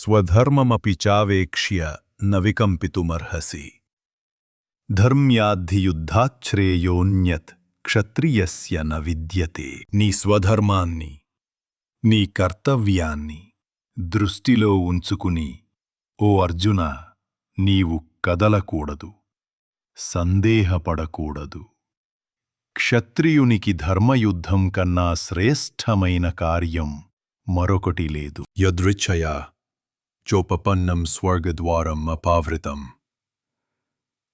స్వధర్మమపి చావేక్ష్య న వికంపితుమర్హసి. ధర్మ్యాద్ధియుద్ధాచ్ఛ్రేయోన్యత్ క్షత్రియస్య న విద్యతే. నీ స్వధర్మాన్ని, నీ కర్తవ్యాన్ని దృష్టిలో ఉంచుకుని, ఓ అర్జున, నీవు కదలకూడదు, సందేహపడకూడదు. క్షత్రియునికి ధర్మయుద్ధం కన్నా శ్రేష్ఠమైన కార్యం మరొకటి లేదు. యదృచ్ఛయా చోపపన్నం స్వర్గద్వారం అపావృతం.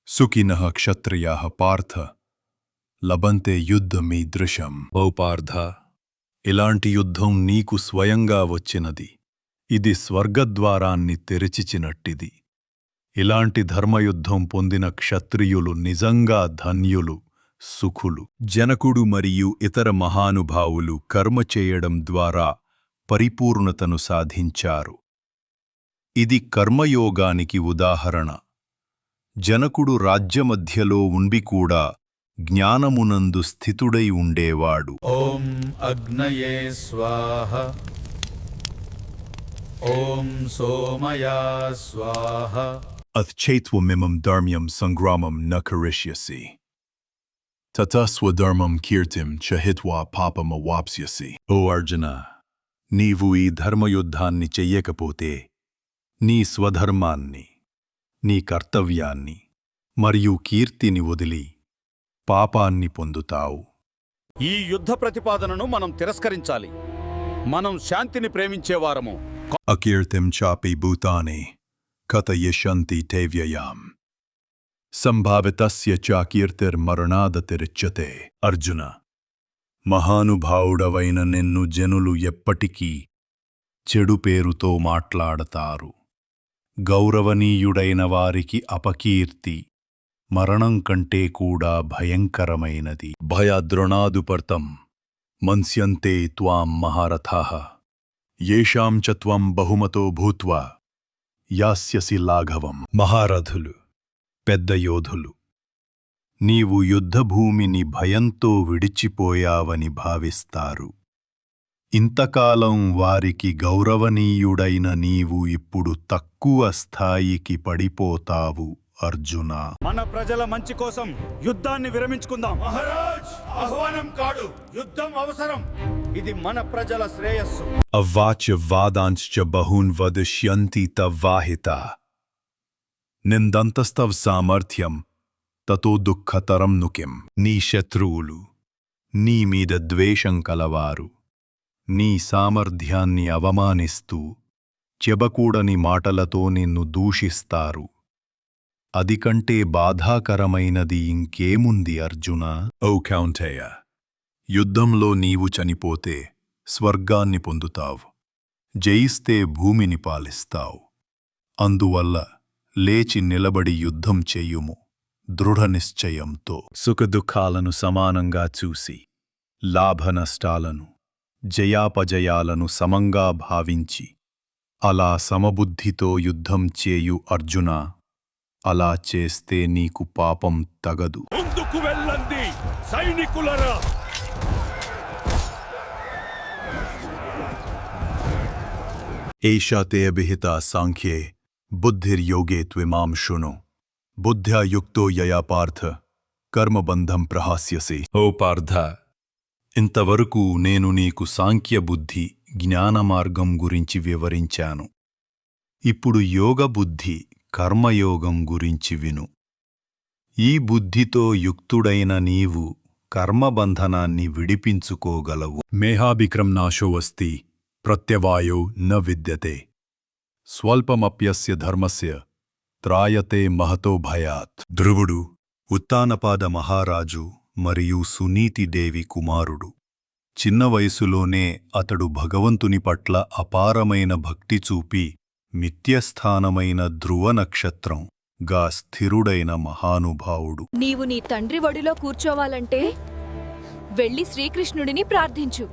సుఖినః క్షత్రియాః పార్థ లభంతే యుద్ధమీదృశం. ఓ పార్థ, ఇలాంటి యుద్ధం నీకు స్వయంగా వచ్చినది. ఇది స్వర్గద్వారాన్ని తెరిచిచినట్టిది. ఇలాంటి ధర్మయుద్ధం పొందిన క్షత్రియులు నిజంగా ధన్యులు, సుఖులు. జనకుడు మరియు ఇతర మహానుభావులు కర్మ చేయడం ద్వారా పరిపూర్ణతను సాధించారు. ఇది కర్మయోగానికి ఉదాహరణ. జనకుడు రాజ్యమధ్యలో ఉండి కూడా జ్ఞానమునందు స్థితుడై ఉండేవాడు. ఓం అగ్నయే స్వాహ, ఓం సోమయా స్వాహ. అథ్చైత్వమిమం ధర్మ్యం సంగ్రామం న కరిష్యసి. తత స్వధర్మం కీర్తిం చ హిత్వా పాపమవాప్స్యసి. ఓ అర్జున, నీవు ఈ ధర్మయుద్ధాన్ని చెయ్యకపోతే నీ స్వధర్మాన్ని, నీ కర్తవ్యాన్ని మరియు కీర్తిని వదిలి పాపాన్ని పొందుతావు. ఈ యుద్ధ ప్రతిపాదనను మనం తిరస్కరించాలి. మనం శాంతిని ప్రేమించేవారము. అకీర్తిం చాపి భూతాని కథయిష్యంతి తే వ్యయాం. సంభావితస్య చ కీర్తిర్మరణాదతిరిచ్యతే. అర్జున, మహానుభావుడవైన నిన్ను జనులు ఎప్పటికీ చెడు పేరుతో మాట్లాడతారు. గౌరవనీయుడైన వారికి అపకీర్తి మరణం కంటే కూడా భయంకరమైనది. భయాద్రోణాదుపర్తం మన్స్యంతే త్వాం మహారథాః యేషాం చ త్వం బహుమతో భూత్వా యాస్యసి లాఘవం. మహారథులు, పెద్ద యోధులు, నీవు యుద్ధభూమిని భయంతో విడిచిపోయావని భావిస్తారు. ఇంతకాలం వారికి గౌరవనీయుడైన నీవు ఇప్పుడు తక్కువ స్థాయికి పడిపోతావు అర్జున. మన ప్రజల మంచి కోసం యుద్ధాన్ని విరమించుకుందాం. మహారాజ్, ఆహ్వానం కాదు, యుద్ధం అవసరం. ఇది మన ప్రజల శ్రేయస్సు. అవాచ్య వాదాంశ్చ బహూన్ వదిష్యంతి తవ్వాహితా. నిందంతస్తవ్ సామర్థ్యం తతో దుఃఖతరం నుకిం. నీ శత్రువులు, నీ మీద ద్వేషం కలవారు, నీ సామర్థ్యాన్ని అవమానిస్తూ చెబకూడని మాటలతో నిన్ను దూషిస్తారు. అదికంటే బాధాకరమైనది ఇంకేముంది అర్జున? ఓ కౌంటేయ, యుద్ధంలో నీవు చనిపోతే స్వర్గాన్ని పొందుతావు, జయిస్తే భూమిని పాలిస్తావు. అందువల్ల లేచి నిలబడి యుద్ధం చెయ్యుము దృఢనిశ్చయంతో. సుఖదుఖాలను సమానంగా చూసి, లాభనష్టాలను, జయాపజయాలను సమంగా భావించి, అలా సమబుద్ధితో యుద్ధం చేయు అర్జున. అలా చేస్తే నీకు పాపం తగదు. ముందుకు వెళ్ళండి సైనికులరా. ఏషా తే అభిహితా సాంఖ్యే బుద్ధిర్యోగే త్విమాం శృణు. బుద్ధ్యా యుక్తో యయా పార్థ కర్మబంధం ప్రహాస్యసి. ఓ పార్థ, ఇంతవరకు నేను నీకు సాంఖ్యబుద్ధి, జ్ఞానమార్గం గురించి వివరించాను. ఇప్పుడు యోగబుద్ధి, కర్మయోగం గురించి విను. ఈ బుద్ధితో యుక్తుడైన నీవు కర్మబంధనాన్ని విడిపించుకోగలవు. మేహాభిక్రం నాశో అస్తి ప్రత్యవాయో న విద్యతే. స్వల్పమప్యస్య ధర్మస్య త్రాయతే మహతో భయాత్. ధ్రువుడు ఉత్తానపాద మహారాజు మరియు సునీతిదేవి కుమారుడు. చిన్న వయసులోనే అతడు భగవంతుని పట్ల అపారమైన భక్తి చూపి మిథ్యస్థానమైన ధ్రువ నక్షత్రం గా స్థిరుడైన మహానుభావుడు. నీవు నీ తండ్రి ఒడిలో కూర్చోవాలంటే వెళ్ళి శ్రీకృష్ణుడిని ప్రార్థించు.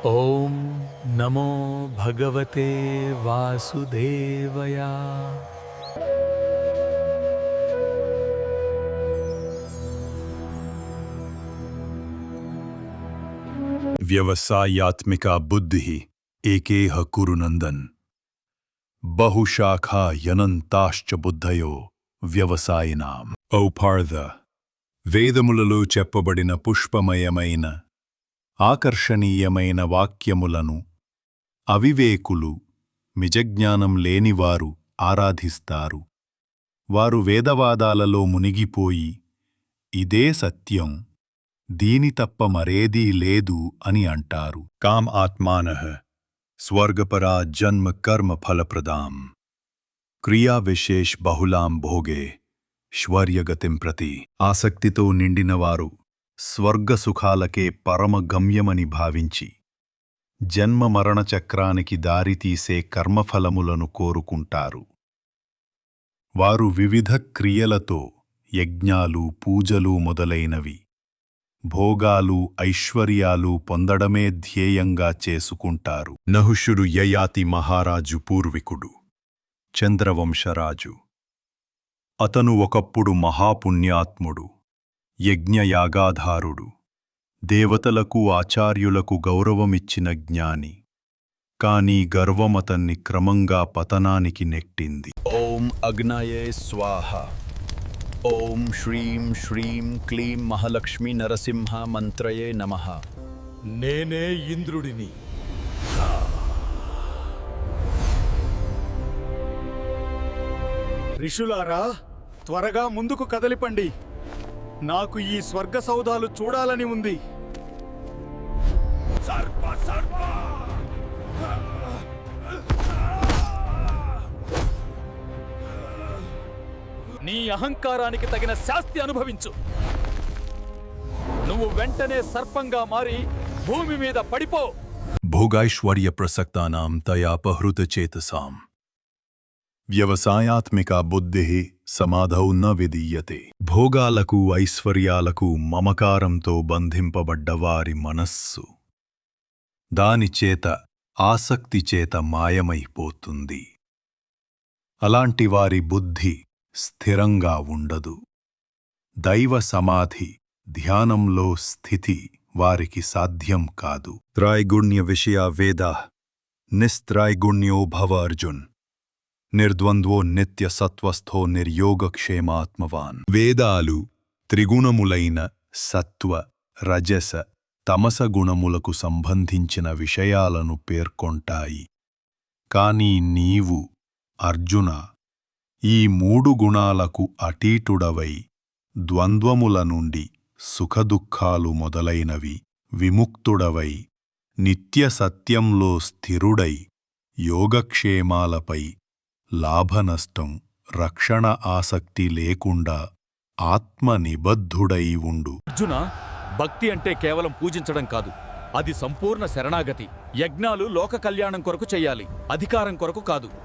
ఓం నమో భగవతే వాసుదేవయ. व्यवसायात्मिका बुद्धिः एकेह कुरुनन्दन् बहुशाखा यनन्ताश्च बुद्धयो వ్యవసాయినాం. ఓ పార్థ, వేదములలో చెప్పబడిన పుష్పమయమైన ఆకర్షణీయమైన వాక్యములను అవివేకులు, నిజజ్ఞానం లేనివారు ఆరాధిస్తారు. వారు వేదవాదాలలో మునిగిపోయి ఇదే సత్యం, దీని తప్ప మరేదీ లేదు అని అంటారు. కామ్ ఆత్మానః స్వర్గపరా జన్మ కర్మ ఫలప్రదాం క్రియా విశేష్ బహుళాం భోగే శ్వర్యగతిం ప్రతి. ఆసక్తితో నిండినవారు స్వర్గసుఖాలకే పరమ గమ్యమని భావించి జన్మ మరణ చక్రానికి దారితీసే కర్మఫలములను కోరుకుంటారు. వారు వివిధ క్రియలతో యజ్ఞాలు, పూజలు మొదలైనవి భోగాలు, ఐశ్వర్యాలు పొందడమే ధ్యేయంగా చేసుకుంటారు. నహుషుడు యయాతి మహారాజు పూర్వికుడు, చంద్రవంశరాజు. అతను ఒకప్పుడు మహాపుణ్యాత్ముడు, యజ్ఞయాగాధారుడు, దేవతలకు, ఆచార్యులకు గౌరవమిచ్చిన జ్ఞాని. కాని గర్వమతన్ని క్రమంగా పతనానికి నెట్టింది. ఓం అగ్నయే స్వాహ. ఓం శ్రీం శ్రీం క్లీం మహాలక్ష్మీ నరసింహ మంత్రయే నమః. నేనే ఇంద్రుడిని. ఋషులారా, త్వరగా ముందుకు కదలిపండి. నాకు ఈ స్వర్గ సౌధాలు చూడాలని ఉంది. నీ అహంకారానికి తగిన శాస్తి అనుభవించు. నువ్వు వెంటనే సర్పంగా మారి భూమి మీద పడిపో. భోగైశ్వర్య ప్రసక్తానాం తయాపహృత చేతసాం వ్యవసాయాత్మికా బుద్ధిః సమాధౌ న విదీయతే. భోగాలకు, ఐశ్వర్యాలకు మమకారంతో బంధింపబడ్డవారి మనస్సు దానిచేత, ఆసక్తి చేత మాయమైపోతుంది. అలాంటి వారి బుద్ధి స్థిరంగా ఉండదు. దైవ సమాధి, ధ్యానంలో స్థితి వారికి సాధ్యం కాదు. త్రైగుణ్య విషయ వేదా నిస్త్రైగుణ్యో భవ అర్జున్. నిర్ద్వంద్వో నిత్య సత్వస్థో నిర్యోగక్షేమాత్మవాన్. వేదాలు త్రిగుణములైన సత్వ, రజస, తమస గుణములకు సంబంధించిన విషయాలను పేర్కొంటాయి. కాని నీవు, అర్జున, ఈ మూడు గుణాలకు అటీటుడవై ద్వంద్వముల నుండి, సుఖదుఖాలు మొదలైనవి విముక్తుడవై, నిత్య సత్యంలో స్థిరుడై, యోగక్షేమాలపై లాభనష్టం, రక్షణ ఆసక్తి లేకుండా ఆత్మనిబద్ధుడై ఉండు. అర్జున, భక్తి అంటే కేవలం పూజించడం కాదు, అది సంపూర్ణ శరణాగతి. యజ్ఞాలు లోక కళ్యాణం కొరకు చెయ్యాలి, అధికారం కొరకు కాదు.